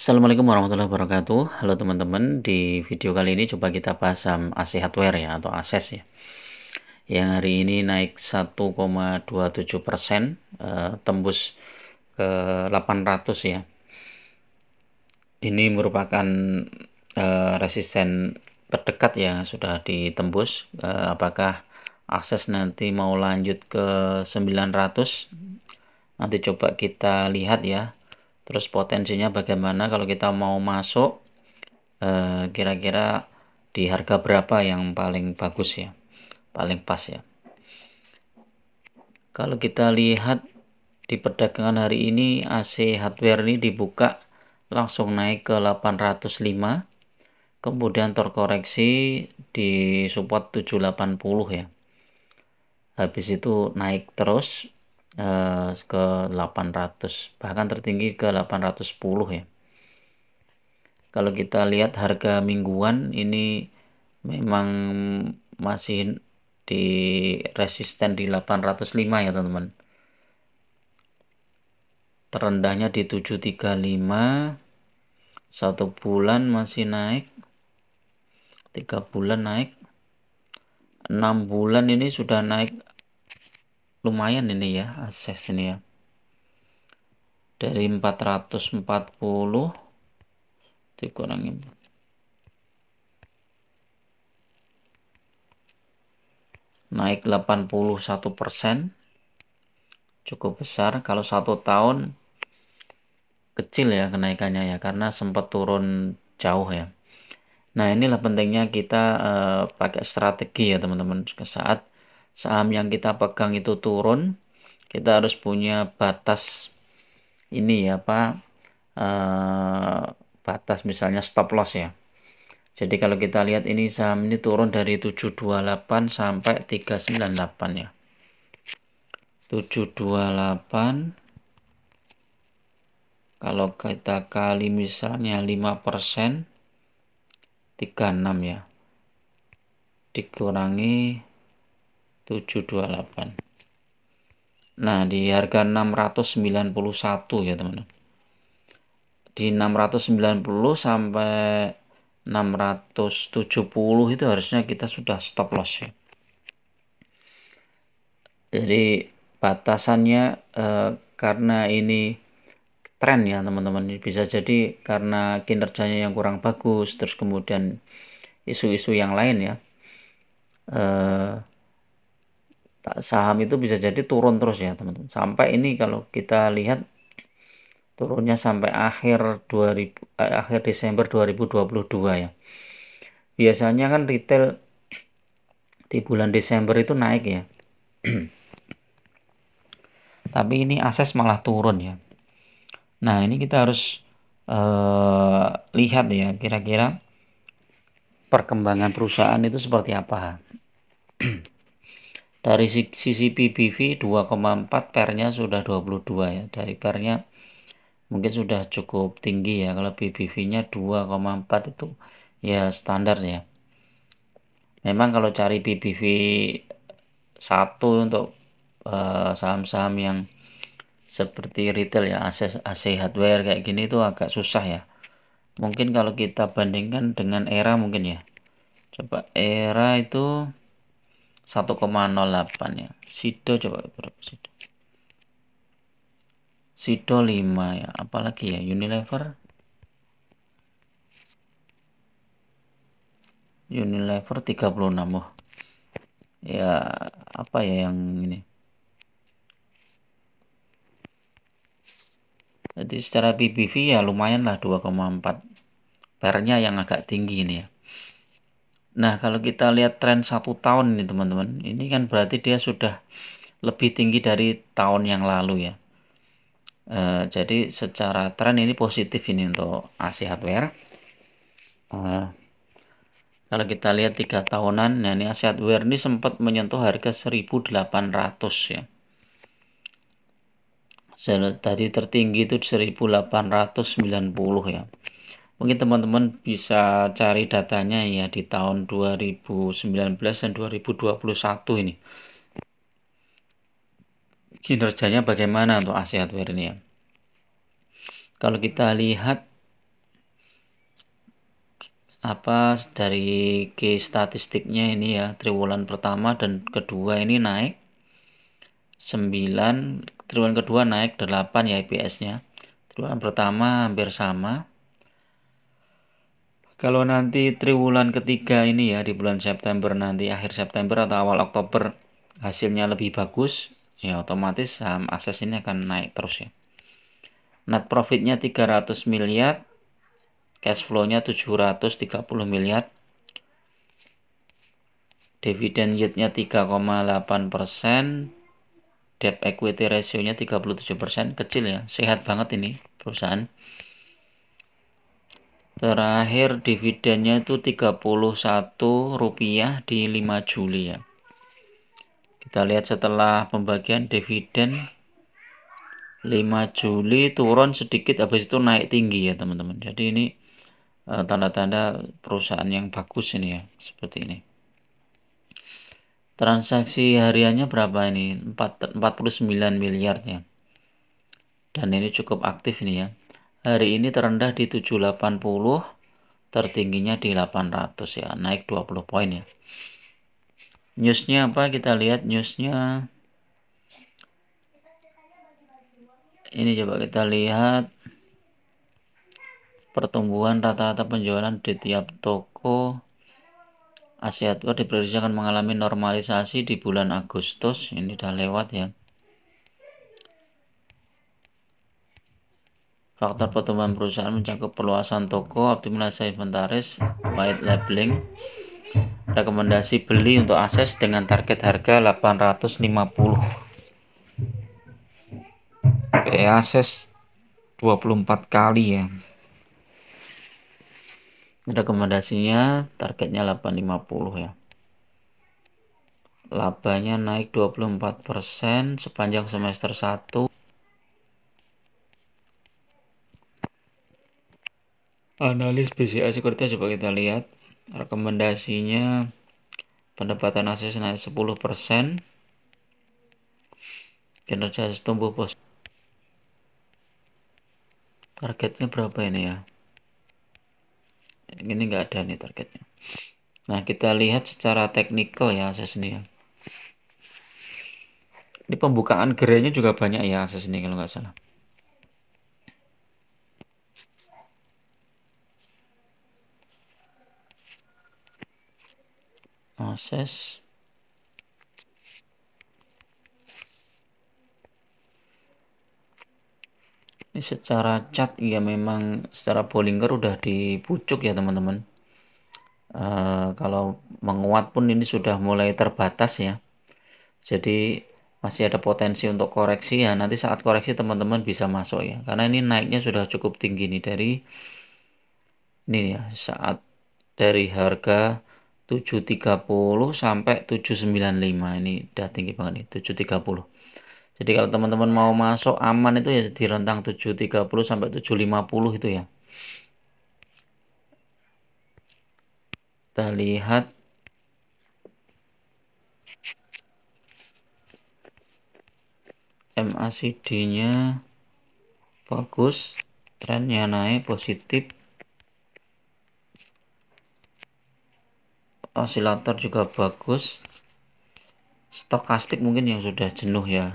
Assalamualaikum warahmatullahi wabarakatuh. Halo teman-teman, di video kali ini coba kita bahas saham AC Hardware ya atau ASES ya. Yang hari ini naik 1,27%, tembus ke 800 ya. Ini merupakan resisten terdekat ya sudah ditembus. Apakah ASES nanti mau lanjut ke 900? Nanti coba kita lihat ya. Terus potensinya bagaimana kalau kita mau masuk, kira-kira di harga berapa yang paling bagus ya, paling pas ya. Kalau kita lihat di perdagangan hari ini, AC Hardware ini dibuka langsung naik ke 805, kemudian terkoreksi di support 780 ya. Habis itu naik terus ke 800, bahkan tertinggi ke 810 ya. Kalau kita lihat harga mingguan ini memang masih di resisten di 805 ya teman-teman. Terendahnya di 735, 1 bulan masih naik, 3 bulan naik, 6 bulan ini sudah naik lumayan ini ya, ASES ini ya. Dari 440 dikurangin naik 81%, cukup besar. Kalau 1 tahun kecil ya kenaikannya ya, karena sempat turun jauh ya. Nah, inilah pentingnya kita pakai strategi ya teman-teman. Saat saham yang kita pegang itu turun, kita harus punya batas ini ya Pak, batas misalnya stop loss ya. Jadi kalau kita lihat ini saham ini turun dari 728 sampai 398 ya. 728 kalau kita kali misalnya 5%, 36 ya. Dikurangi 728. Nah, di harga 691 ya, teman-teman. Di 690 sampai 670 itu harusnya kita sudah stop loss ya. Jadi batasannya karena ini tren ya teman-teman, bisa jadi karena kinerjanya yang kurang bagus, terus kemudian isu-isu yang lain ya, saham itu bisa jadi turun terus ya teman-teman. Sampai ini kalau kita lihat turunnya sampai akhir Desember 2022 ya. Biasanya kan retail di bulan Desember itu naik ya. Tapi ini ASES malah turun ya. Nah, ini kita harus lihat ya kira-kira perkembangan perusahaan itu seperti apa. Dari sisi PBV 2,4, pernya sudah 22 ya. Dari pernya mungkin sudah cukup tinggi ya. Kalau PBV-nya 2,4 itu ya standar ya. Memang kalau cari PBV 1 untuk saham-saham yang seperti retail ya, AC Hardware kayak gini itu agak susah ya. Mungkin kalau kita bandingkan dengan Era mungkin ya. Coba Era itu 1,08 ya. Sido coba berapa Sido? Sido 5 ya. Apalagi ya Unilever. Unilever 36. Oh. Ya apa ya yang ini? Jadi secara PBV ya lumayan lah 2,4. Pernya yang agak tinggi ini ya. Nah, kalau kita lihat tren 1 tahun ini teman-teman, ini kan berarti dia sudah lebih tinggi dari tahun yang lalu ya. Jadi secara tren ini positif ini untuk AC Hardware. Kalau kita lihat 3 tahunan, nah ini AC Hardware ini sempat menyentuh harga 1.800 ya. Tadi tertinggi itu 1.890 ya. Mungkin teman-teman bisa cari datanya ya di tahun 2019 dan 2021 ini. Kinerjanya bagaimana untuk AC Hardware ini ya. Kalau kita lihat dari key statistiknya ini ya, triwulan pertama dan kedua ini naik 9, triwulan kedua naik 8 ya IPS-nya. Triwulan pertama hampir sama. Kalau nanti triwulan ketiga ini ya di bulan September nanti, akhir September atau awal Oktober hasilnya lebih bagus, ya otomatis saham Akses ini akan naik terus ya. Net profitnya 300 miliar, cash flow-nya 730 miliar, dividen yield-nya 3,8%, debt equity ratio-nya 37%, kecil ya, sehat banget ini perusahaan. Terakhir dividennya itu Rp31 di 5 Juli ya. Kita lihat setelah pembagian dividen 5 Juli turun sedikit, habis itu naik tinggi ya teman-teman. Jadi ini tanda-tanda perusahaan yang bagus ini ya, seperti ini. Transaksi hariannya berapa ini? 49 miliar ya. Dan ini cukup aktif ini ya. Hari ini terendah di 780, tertingginya di 800 ya, naik 20 poin ya. Newsnya apa? Kita lihat newsnya. Ini coba kita lihat pertumbuhan rata-rata penjualan di tiap toko Asia Hardware diprediksi akan mengalami normalisasi di bulan Agustus. Ini udah lewat ya. Faktor pertumbuhan perusahaan mencakup perluasan toko, optimalisasi inventaris, white labeling. Rekomendasi beli untuk Akses dengan target harga 850. PE Akses 24 kali ya. Rekomendasinya targetnya 850 ya. Labanya naik 24% sepanjang semester 1. Analis BCA Sekuritas coba kita lihat. Rekomendasinya pendapatan Akses naik 10%. Kinerja tumbuh positif. Targetnya berapa ini ya? Ini enggak ada nih targetnya. Nah, kita lihat secara teknikal ya Akses ini ya. Ini pembukaan gerenya juga banyak ya Akses ini kalau nggak salah. Akses ini secara chart ya, memang secara Bollinger udah di pucuk ya teman-teman. Kalau menguat pun ini sudah mulai terbatas ya, jadi masih ada potensi untuk koreksi ya. Nanti saat koreksi teman-teman bisa masuk ya, karena ini naiknya sudah cukup tinggi nih dari ini ya, saat dari harga 730 sampai 795 ini udah tinggi banget nih 730. Jadi kalau teman-teman mau masuk aman itu ya di rentang 730 sampai 750 itu ya. Kita lihat MACD-nya bagus, trennya naik positif. Osilator juga bagus. Stokastik mungkin yang sudah jenuh ya.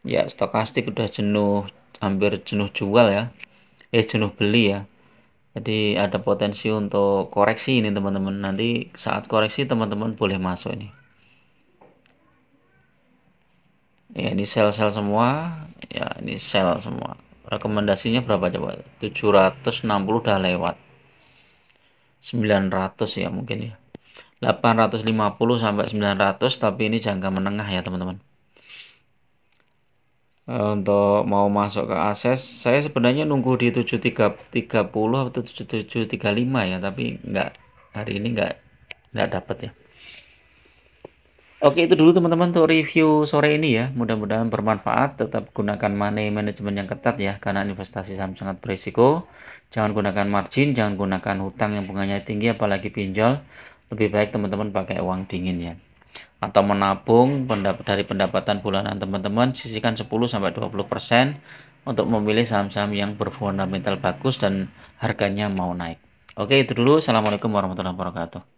Ya, stokastik udah jenuh, hampir jenuh jual ya. Jenuh beli ya. Jadi ada potensi untuk koreksi ini teman-teman. Nanti saat koreksi teman-teman boleh masuk ini. Ya, ini sell-sell semua. Ya, ini sell semua. Rekomendasinya berapa coba? 760 udah lewat. 900 ya mungkin ya. 850 sampai 900, tapi ini jangka menengah ya teman-teman. Untuk mau masuk ke Akses, saya sebenarnya nunggu di 7330 atau 7735 ya, tapi hari ini nggak dapat ya. Oke, itu dulu teman-teman untuk review sore ini ya. Mudah-mudahan bermanfaat. Tetap gunakan money management yang ketat ya, karena investasi saham sangat berisiko. Jangan gunakan margin, jangan gunakan hutang yang bunganya tinggi, apalagi pinjol. Lebih baik teman-teman pakai uang dingin ya. Atau menabung dari pendapatan bulanan teman-teman, sisihkan 10-20% untuk memilih saham-saham yang berfundamental bagus dan harganya mau naik. Oke, itu dulu. Assalamualaikum warahmatullahi wabarakatuh.